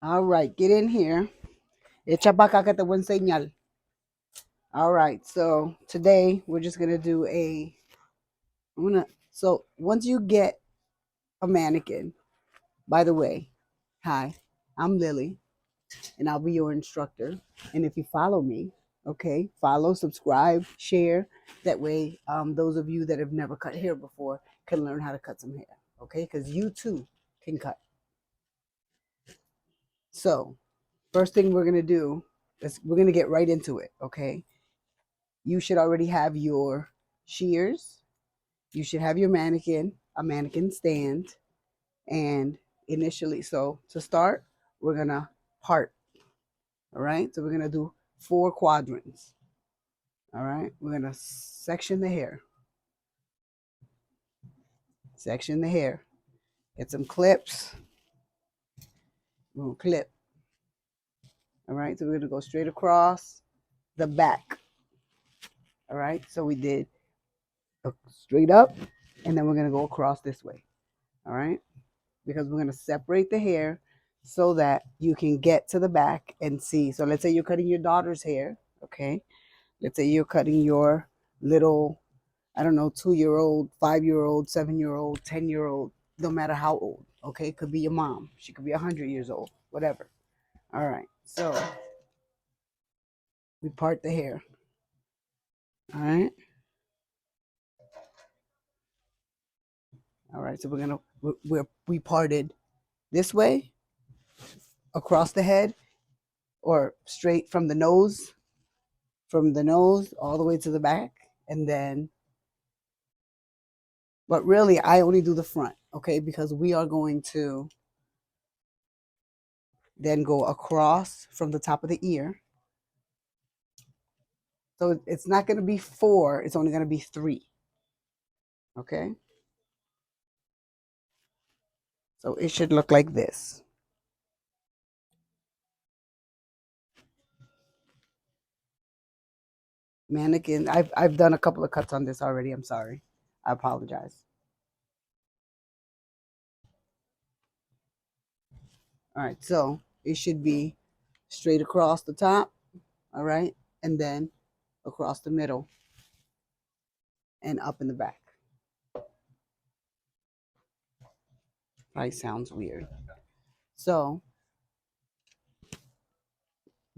All right, get in here. Echa pa acá que te voy a enseñar. All right, so today we're just gonna do so once you get a mannequin, by the way, hi, I'm Lily, and I'll be your instructor. And if you follow me, okay, follow, subscribe, share. That way, those of you that have never cut hair before can learn how to cut some hair, okay? Because you too can cut. So, first thing we're gonna do is we're gonna get right into it, okay? You should already have your shears. You should have your mannequin, a mannequin stand, and initially, so to start, we're gonna part. All right, so we're gonna do 4 quadrants. All right, we're gonna section the hair. Section the hair. Get some clips. We'll clip. All right, so we're gonna go straight across the back. All right, so we did straight up, and then we're gonna go across this way. All right, because we're gonna separate the hair so that you can get to the back and see. So let's say you're cutting your daughter's hair. Okay, let's say you're cutting your little, I don't know, 2-year-old, 5-year-old, 7-year-old, 10-year-old, no matter how old. Okay, it could be your mom. She could be 100 years old, whatever. All right, so we part the hair. All right, all right. So we parted this way across the head, or straight from the nose all the way to the back, and then. But really, I only do the front, okay, because we are going to then go across from the top of the ear. So it's not going to be 4, it's only going to be 3. Okay. So it should look like this. Mannequin. I've done a couple of cuts on this already. I'm sorry. I apologize. All right. So it should be straight across the top. All right. And then across the middle and up in the back. Probably sounds weird. So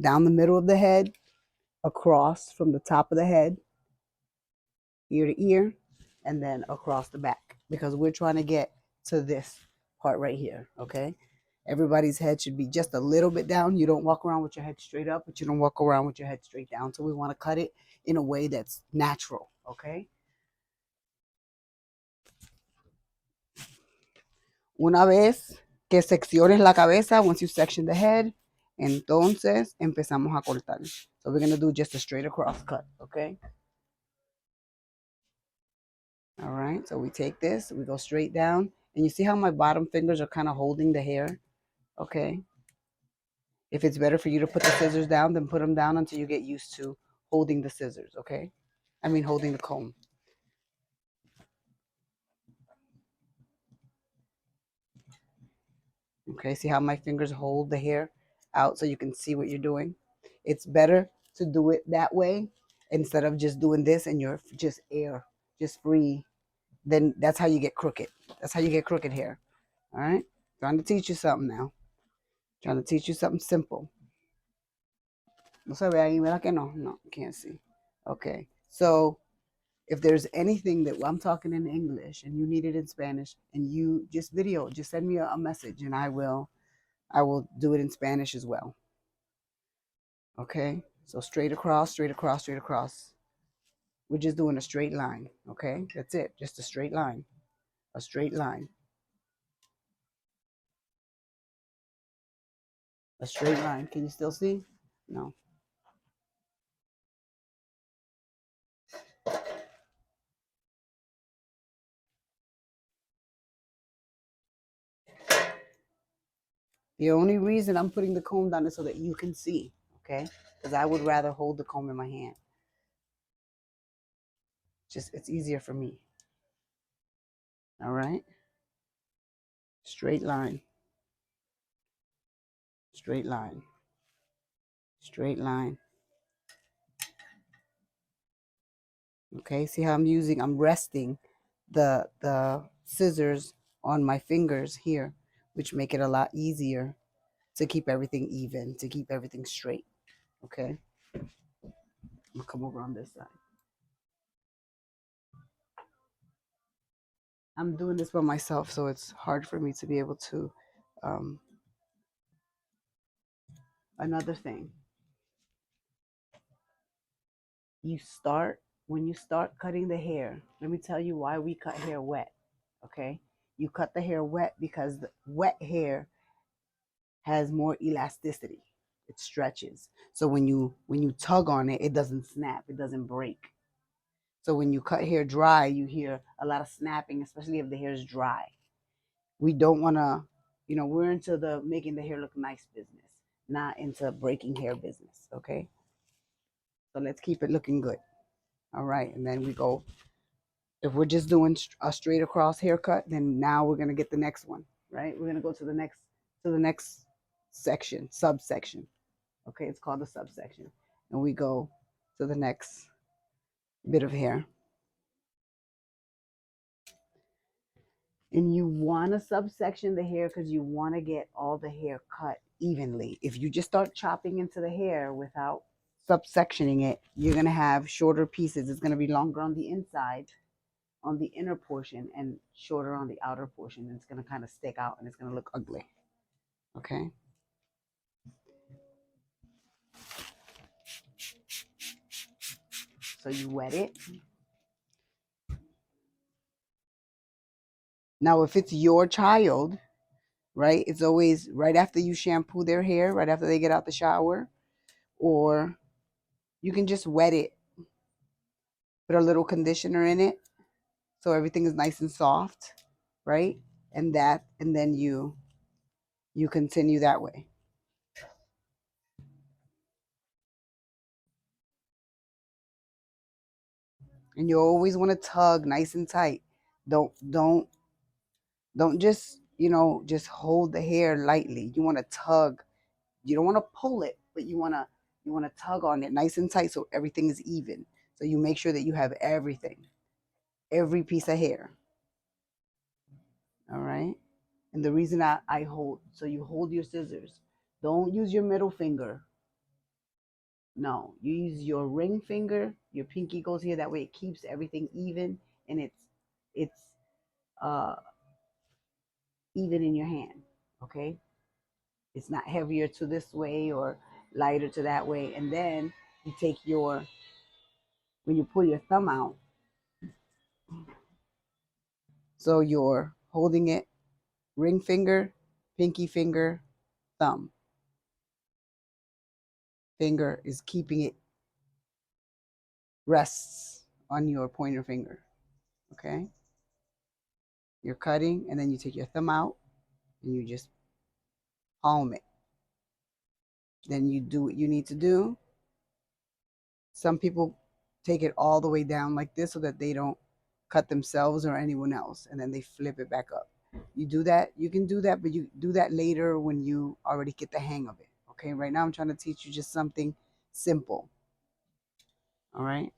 down the middle of the head, across from the top of the head, ear to ear, and then across the back, because we're trying to get to this part right here. Okay. Everybody's head should be just a little bit down. You don't walk around with your head straight up, but you don't walk around with your head straight down. So we want to cut it in a way that's natural. Okay. Una vez que secciones la cabeza, once you section the head, entonces empezamos a cortar. So we're going to do just a straight across cut. Okay. All right. So we take this, we go straight down, and you see how my bottom fingers are kind of holding the hair. Okay. If it's better for you to put the scissors down, then put them down until you get used to holding the scissors. Okay. I mean, holding the comb. Okay, see how my fingers hold the hair out so you can see what you're doing? It's better to do it that way instead of just doing this and you're just just free. Then that's how you get crooked. That's how you get crooked hair. All right? Trying to teach you something now. Trying to teach you something simple. No se ve ahí, ¿verdad que no? No, can't see. Okay, so if there's anything that I'm talking in English and you need it in Spanish and you just just send me a message and I will do it in Spanish as well. Okay, so straight across, straight across, straight across. We're just doing a straight line. Okay, that's it, just a straight line, a straight line, a straight line. Can you still see? No. The only reason I'm putting the comb down is so that you can see. Okay, because I would rather hold the comb in my hand. Just it's easier for me. All right, straight line, straight line, straight line. Okay, see how I'm resting the scissors on my fingers here, which make it a lot easier to keep everything even, to keep everything straight. Okay, I'm gonna come over on this side. I'm doing this by myself, so it's hard for me to be able to. Um, Another thing, when you start cutting the hair, let me tell you why we cut hair wet. Okay, you cut the hair wet because the wet hair has more elasticity. It stretches. So when you tug on it, it doesn't snap, it doesn't break. So when you cut hair dry, you hear a lot of snapping, especially if the hair is dry. We don't want to, we're into the making the hair look nice business, not into breaking hair business. Okay, so let's keep it looking good. All right, and then we go. If we're just doing a straight across haircut, then now we're gonna get the next one. Right, we're gonna go to the next section, subsection. Okay, it's called the subsection, and we go to the next bit of hair. And you want to subsection the hair because you want to get all the hair cut evenly. If you just start chopping into the hair without subsectioning it, you're going to have shorter pieces. It's going to be longer on the inside, on the inner portion, and shorter on the outer portion. And it's going to kind of stick out and it's going to look ugly. Okay. So you wet it. Now, if it's your child, right, it's always right after you shampoo their hair, right after they get out the shower, or you can just wet it, put a little conditioner in it so everything is nice and soft, right? And then you continue that way. And you always want to tug nice and tight. Don't just, just hold the hair lightly. You want to tug. You don't want to pull it, but you want to tug on it nice and tight so everything is even. So you make sure that you have everything, every piece of hair. All right? And the reason I hold, so you hold your scissors. Don't use your middle finger. No, you use your ring finger. Your pinky goes here. That way it keeps everything even, and it's uh even in your hand. Okay, it's not heavier to this way or lighter to that way. And then you take when you pull your thumb out, so you're holding it, ring finger, pinky finger, thumb. Finger is keeping it rests on your pointer finger. Okay, you're cutting, and then you take your thumb out and you just palm it. Then you do what you need to do. Some people take it all the way down like this so that they don't cut themselves or anyone else, and then they flip it back up. You do that, you can do that, but you do that later when you already get the hang of it. Okay, right now I'm trying to teach you just something simple. All right,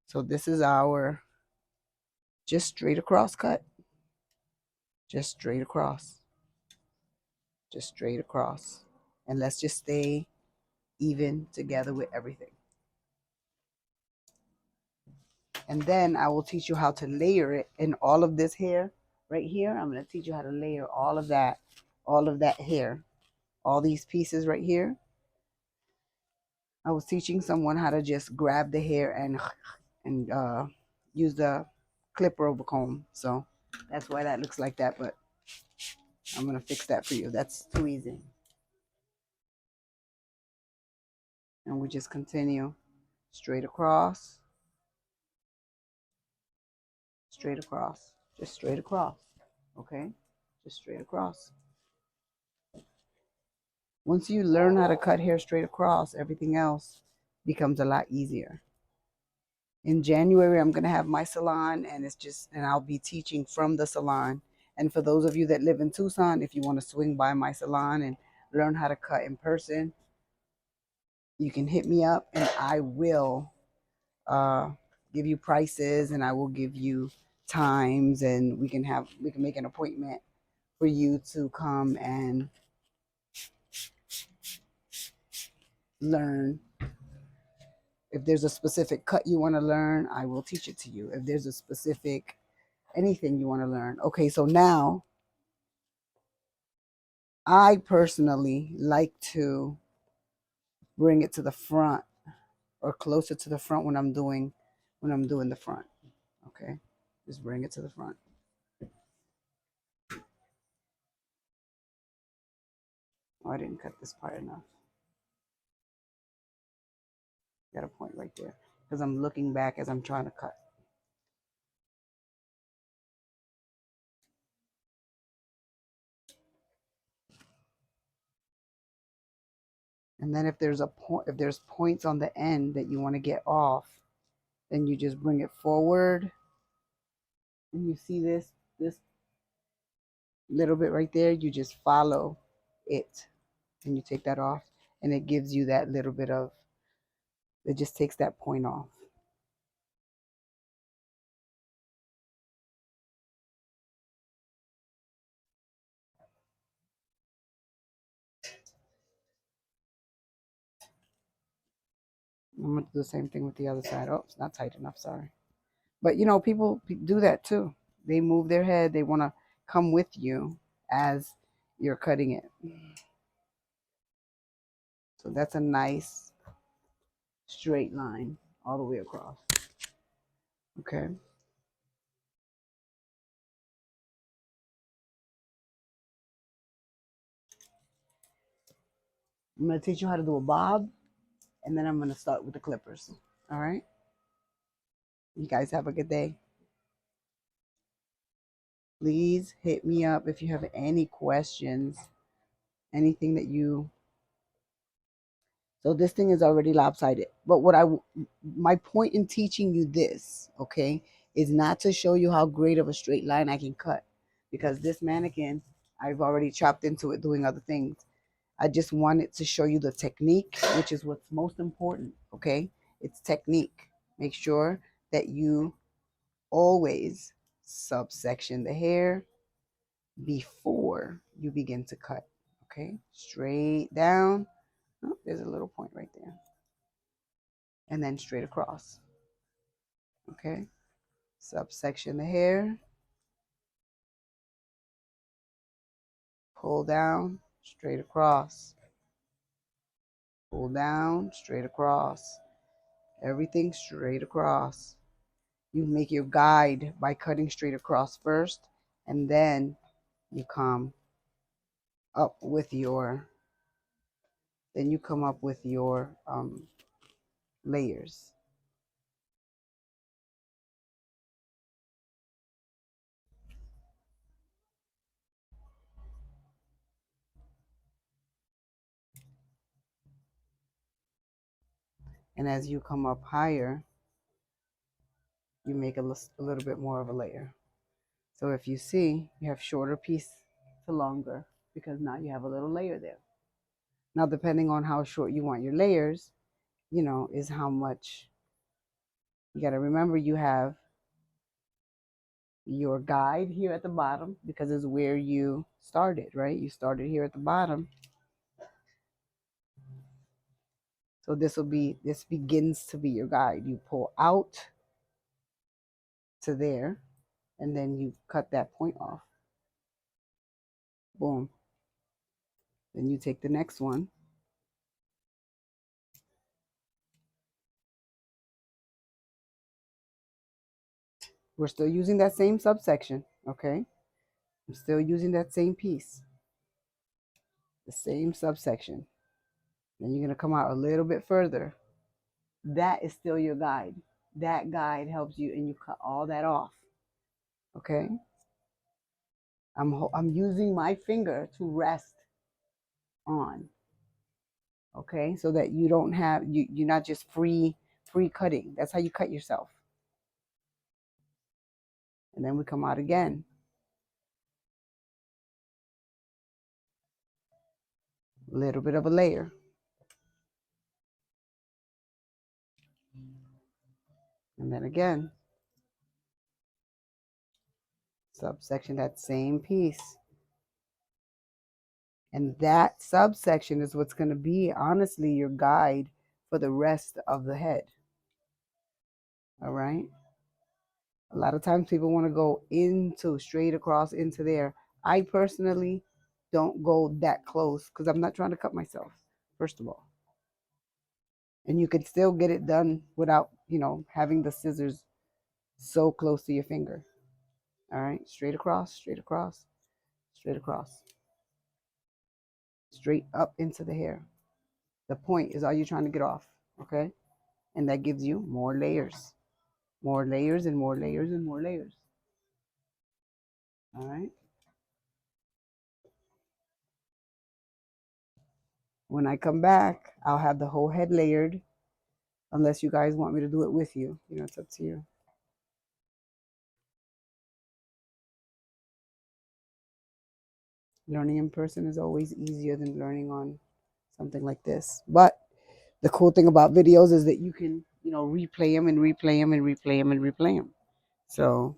so this is our just straight across cut, just straight across, just straight across, and let's just stay even together with everything. And then I will teach you how to layer it in all of this hair right here. I'm going to teach you how to layer all of that hair, all these pieces right here. I was teaching someone how to just grab the hair and use the clipper over comb. So that's why that looks like that, but I'm going to fix that for you. That's too easy. And we just continue straight across, just straight across. Okay, just straight across. Once you learn how to cut hair straight across, everything else becomes a lot easier. In January, I'm going to have my salon, and I'll be teaching from the salon. And for those of you that live in Tucson, if you want to swing by my salon and learn how to cut in person, you can hit me up and I will uh, give you prices, and I will give you times, and we can make an appointment for you to come and learn. If there's a specific cut you want to learn, I will teach it to you. If there's a specific anything you want to learn. Okay, so now I personally like to bring it to the front or closer to the front when I'm doing the front. Okay, just bring it to the front. Oh, I didn't cut this part enough. Got a point right there because I'm looking back as I'm trying to cut. And then if there's points on the end that you want to get off, then you just bring it forward. And you see this little bit right there, you just follow it and you take that off, and it gives you that little bit of, it just takes that point off. I'm going to do the same thing with the other side. Oh, it's not tight enough, sorry. But you know, people do that too. They move their head, they want to come with you as you're cutting it. So that's a nice straight line all the way across. Okay. I'm going to teach you how to do a bob, and then I'm going to start with the clippers. All right. You guys have a good day. Please hit me up if you have any questions, anything that you. So this thing is already lopsided. But my point in teaching you this, okay, is not to show you how great of a straight line I can cut, because this mannequin, I've already chopped into it doing other things. I just wanted to show you the technique, which is what's most important, okay? It's technique. Make sure that you always subsection the hair before you begin to cut, okay? Straight down. Oh, there's a little point right there. And then straight across, okay? Subsection the hair. Pull down, straight across. Pull down, straight across. Everything straight across. You make your guide by cutting straight across first, and then you come up with your layers. And as you come up higher, you make a little bit more of a layer. So if you see, you have shorter piece to longer, because now you have a little layer there. Now, depending on how short you want your layers, is how much. You got to remember, you have your guide here at the bottom, because it's where you started, right? You started here at the bottom. So this begins to be your guide. You pull out to there, and then you cut that point off. Boom. Then you take the next one. We're still using that same subsection, okay? I'm still using that same piece, the same subsection. Then you're going to come out a little bit further. That is still your guide. That guide helps you, and you cut all that off, okay? I'm using my finger to rest on, okay? So that you don't have, you're not just free cutting. That's how you cut yourself. And then we come out again. A little bit of a layer. And then again, subsection, that same piece. And that subsection is what's going to be, honestly, your guide for the rest of the head. All right? A lot of times people want to go into, straight across into there. I personally don't go that close because I'm not trying to cut myself, first of all. And you can still get it done without, having the scissors so close to your finger. All right? Straight across, straight across, straight across. Straight up into the hair. The point is, are you trying to get off? Okay? And that gives you more layers. More layers and more layers and more layers. All right? When I come back, I'll have the whole head layered, unless you guys want me to do it with you. It's up to you. Learning in person is always easier than learning on something like this. But the cool thing about videos is that you can, replay them and replay them and replay them and replay them. So,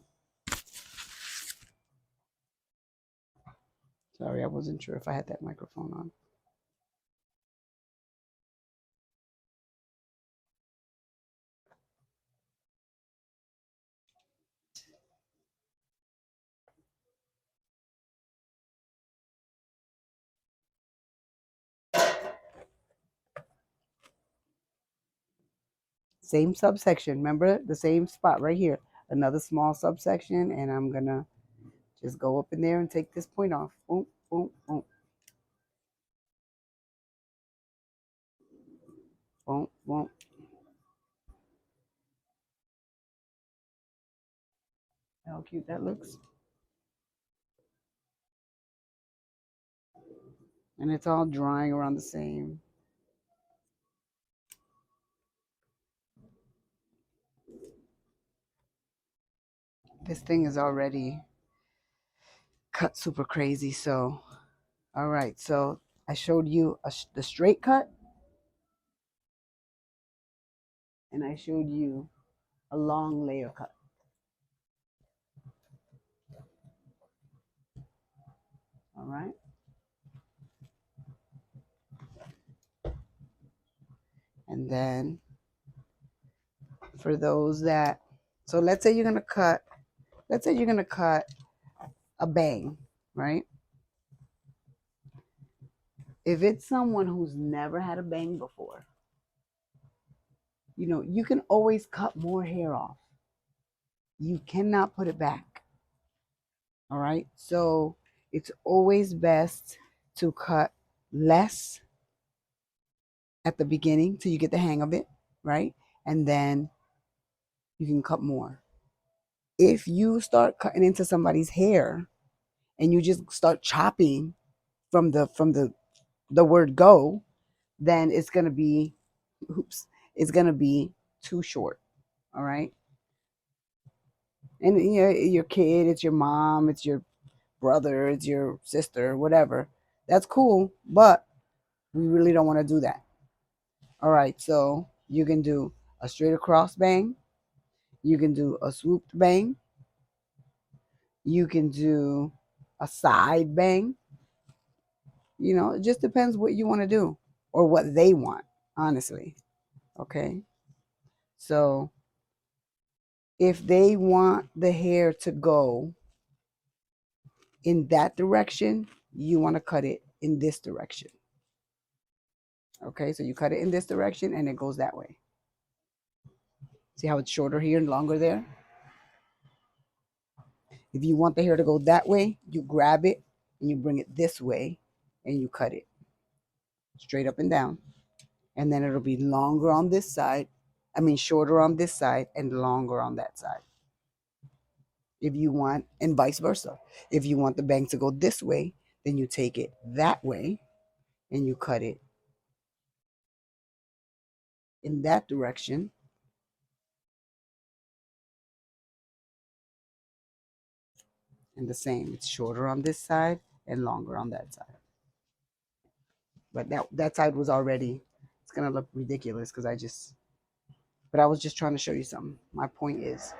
sorry, I wasn't sure if I had that microphone on. Same subsection, remember the same spot right here, another small subsection, and I'm gonna just go up in there and take this point off. Boom, boom, boom, boom, boom. How cute that looks. And it's all drying around the same. This thing is already cut super crazy. So, all right. So I showed you the straight cut, and I showed you a long layer cut. All right. And then for those that, so let's say you're gonna cut a bang, right? If it's someone who's never had a bang before, you can always cut more hair off. You cannot put it back. All right. So it's always best to cut less at the beginning till you get the hang of it, right? And then you can cut more. If you start cutting into somebody's hair and you just start chopping from the word go, then it's gonna be it's gonna be too short. All right. And your kid, it's your mom, it's your brother, it's your sister, whatever. That's cool, but we really don't want to do that. All right, so you can do a straight across bang, you can do a swooped bang, you can do a side bang. It just depends what you want to do or what they want, honestly. Okay, so if they want the hair to go in that direction, you want to cut it in this direction. Okay, so you cut it in this direction and it goes that way. See how it's shorter here and longer there? If you want the hair to go that way, you grab it and you bring it this way and you cut it straight up and down. And then it'll be longer on this side. Shorter on this side and longer on that side. If you want, and vice versa. If you want the bang to go this way, then you take it that way and you cut it in that direction. And the same, it's shorter on this side and longer on that side. But that side was already, it's going to look ridiculous because but I was just trying to show you something. My point is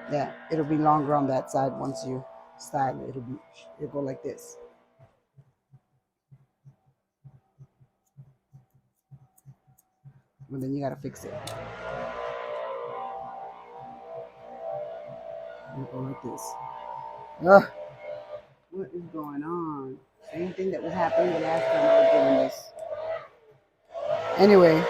that it'll be longer on that side once you style it. It'll go like this. And then you got to fix it. It'll go like this. Ugh. What is going on? Same thing that was happening the last time I was doing this. Anyway,